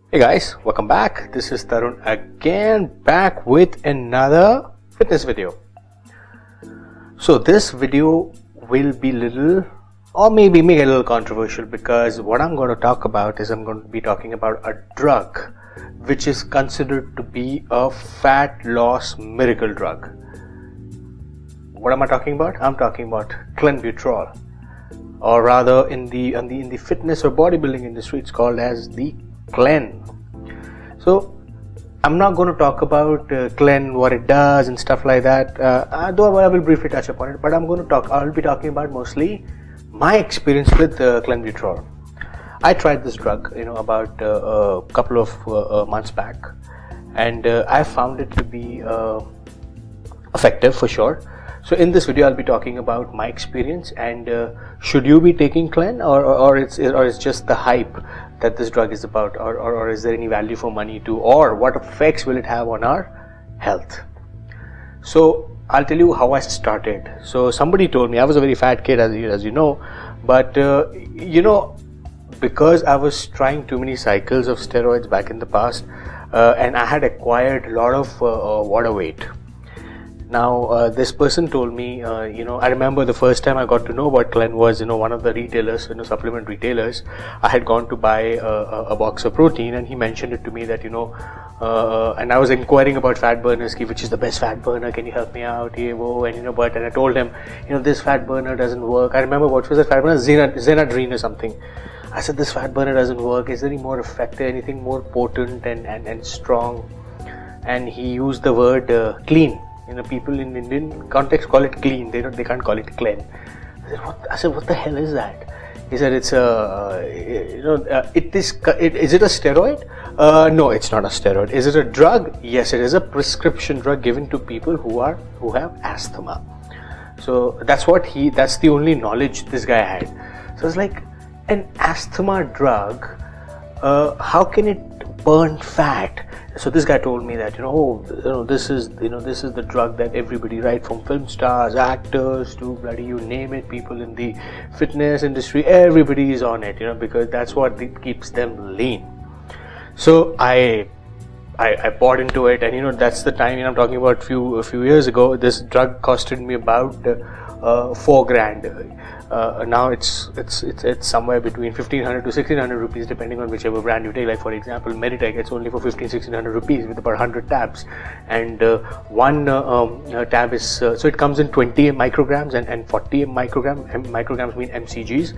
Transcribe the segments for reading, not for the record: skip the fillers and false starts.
Hey guys, welcome back. This is Tarun again, back with another fitness video. So this video will be little, or maybe make it a little controversial, because what I'm going to talk about is I'm going to be talking about a drug which is considered to be a fat loss miracle drug. What am I talking about? I'm talking about Clenbuterol, or rather in the fitness or bodybuilding industry it's called as the Clen. So I'm not going to talk about Clen, what it does and stuff like that, though I will briefly touch upon it, but I'll be talking about mostly my experience with Clenbuterol. I tried this drug about a couple of months back, and I found it to be effective for sure. So in this video I'll be talking about my experience, and should you be taking Clen, or it's just the hype that this drug is about, or is there any value for money too, or what effects will it have on our health? So I'll tell you how I started. So somebody told me, I was a very fat kid as you know, but because I was trying too many cycles of steroids back in the past, and I had acquired a lot of water weight. Now this person told me, I remember the first time I got to know what Clen was, one of the retailers, supplement retailers, I had gone to buy a box of protein, and he mentioned it to me that, and I was inquiring about fat burners, which is the best fat burner, can you help me out, and I told him, this fat burner doesn't work. I remember, what was that fat burner, Zenadrine or something. I said, this fat burner doesn't work, is there any more effective, anything more potent and strong? And he used the word clean. People in Indian context call it clean. They can't call it Clen. I said, what the hell is that? He said, it's is it a steroid? No, it's not a steroid. Is it a drug? Yes, it is a prescription drug given to people who have asthma. So that's the only knowledge this guy had. So I was like, an asthma drug, how can it burn fat? So this guy told me that this is the drug that everybody, right from film stars, actors to bloody you name it, people in the fitness industry, everybody is on it, because that's what keeps them lean. So I bought into it, and that's the time, I'm talking about a few years ago. This drug costed me about $4,000. Now it's somewhere between 1,500 to 1,600 rupees, depending on whichever brand you take. Like for example, Meditech, it's only for 1,500-1,600 rupees with about 100 tabs, and one tab is so it comes in 20 micrograms and 40 micrograms. Micrograms mean mcgs,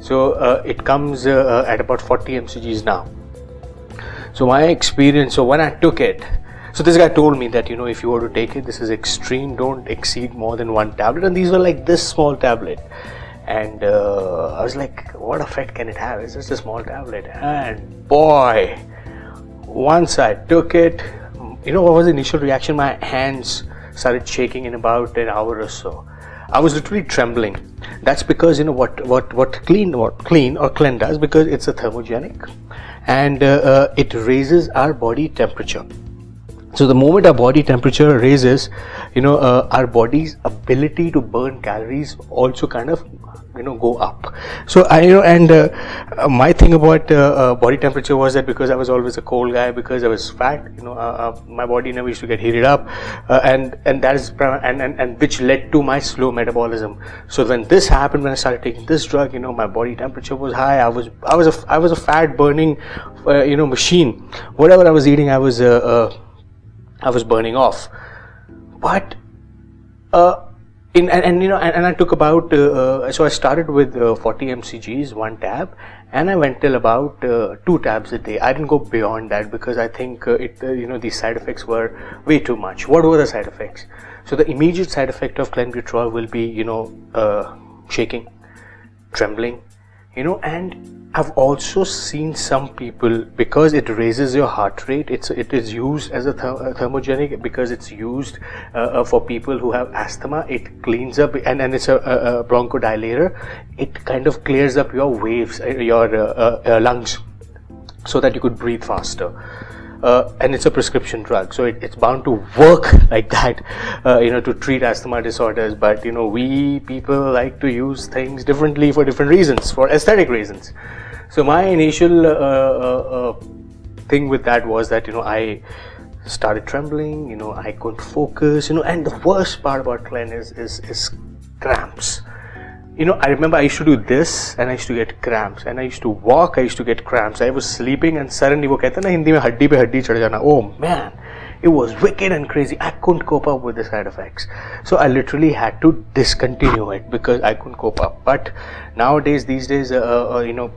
so it comes at about 40 mcgs now. So my experience, so when I took it, so this guy told me that if you were to take it, this is extreme, don't exceed more than one tablet, and these were like this small tablet. And I was like, what effect can it have? It's just a small tablet. And boy, once I took it, what was the initial reaction? My hands started shaking in about an hour or so. I was literally trembling. That's because what clean or Clen does, because it's a thermogenic, and it raises our body temperature. So the moment our body temperature raises, our body's ability to burn calories also kind of go up. So my thing about body temperature was that because I was always a cold guy, because I was fat, my body never used to get heated up, and that is and which led to my slow metabolism. So when this happened, when I started taking this drug, my body temperature was high. I was a fat burning machine. Whatever I was eating, I was burning off. But and I took about so I started with 40 mcgs, one tab, and I went till about 2 tabs a day. I didn't go beyond that because I think the side effects were way too much. What were the side effects? So the immediate side effect of Clenbuterol will be shaking, trembling, and I've also seen some people, because it raises your heart rate, it is used as a thermogenic, because it's used for people who have asthma. It cleans up, and it's a bronchodilator. It kind of clears up your waves, your lungs, so that you could breathe faster. And it's a prescription drug, so it's bound to work like that, to treat asthma disorders. But we people like to use things differently for different reasons, for aesthetic reasons. So my initial thing with that was that, I started trembling, I couldn't focus, and the worst part about Clen is cramps. I remember I used to do this and I used to get cramps, and I used to walk, I used to get cramps. I was sleeping and suddenly wo kehte na Hindi mein haddi pe haddi chad jana. Oh man, it was wicked and crazy. I couldn't cope up with the side effects, so I literally had to discontinue it because I couldn't cope up. But nowadays, these days,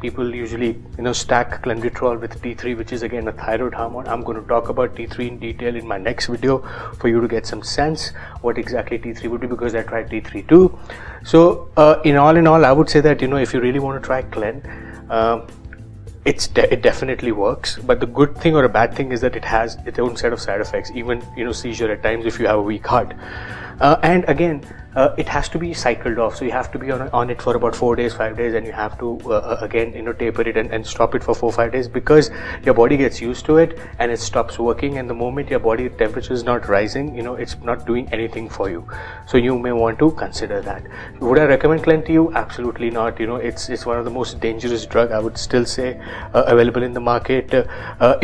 people usually stack Clenbuterol with T3, which is again a thyroid hormone. I'm going to talk about T3 in detail in my next video for you to get some sense what exactly T3 would be, because I tried T3 too. So in all, I would say that if you really want to try Clen, it definitely works, but the good thing or a bad thing is that it has its own set of side effects, even seizure at times if you have a weak heart. And again, it has to be cycled off, so you have to be on it for about 4 days, 5 days, and you have to again taper it and stop it for 4-5 days, because your body gets used to it and it stops working, and the moment your body temperature is not rising, it's not doing anything for you. So you may want to consider that. Would I recommend Clen to you? Absolutely not. It's one of the most dangerous drug, I would still say, available in the market.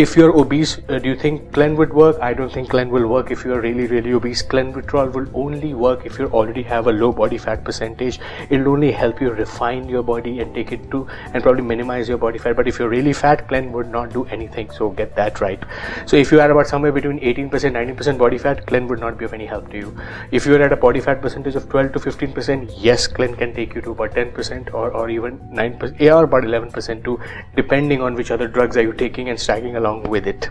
If you're obese, do you think Clen would work? I don't think Clen will work if you're really, really obese. Clenbuterol will only work if you already have a low body fat percentage. It will only help you refine your body and take it to and probably minimize your body fat. But if you're really fat, Clen would not do anything, so get that right. So if you are about somewhere between 18% 19% body fat, Clen would not be of any help to you. If you are at a body fat percentage of 12 to 15%, yes, Clen can take you to about 10% or even 9%, or about 11% too, depending on which other drugs are you taking and stacking along with it.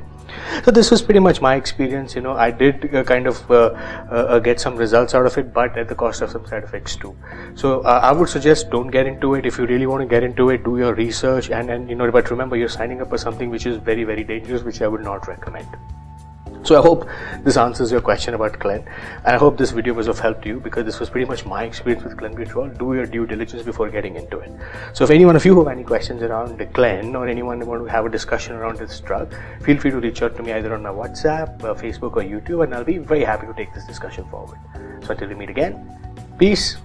So this was pretty much my experience. I did get some results out of it, but at the cost of some side effects too. So I would suggest don't get into it. If you really want to get into it, do your research and but remember, you're signing up for something which is very, very dangerous, which I would not recommend. So I hope this answers your question about Clen, and I hope this video was of help to you, because this was pretty much my experience with Clenbuterol. Do your due diligence before getting into it. So if any one of you have any questions around the Clen, or anyone want to have a discussion around this drug, feel free to reach out to me either on my WhatsApp, Facebook or YouTube, and I'll be very happy to take this discussion forward. So until we meet again, peace.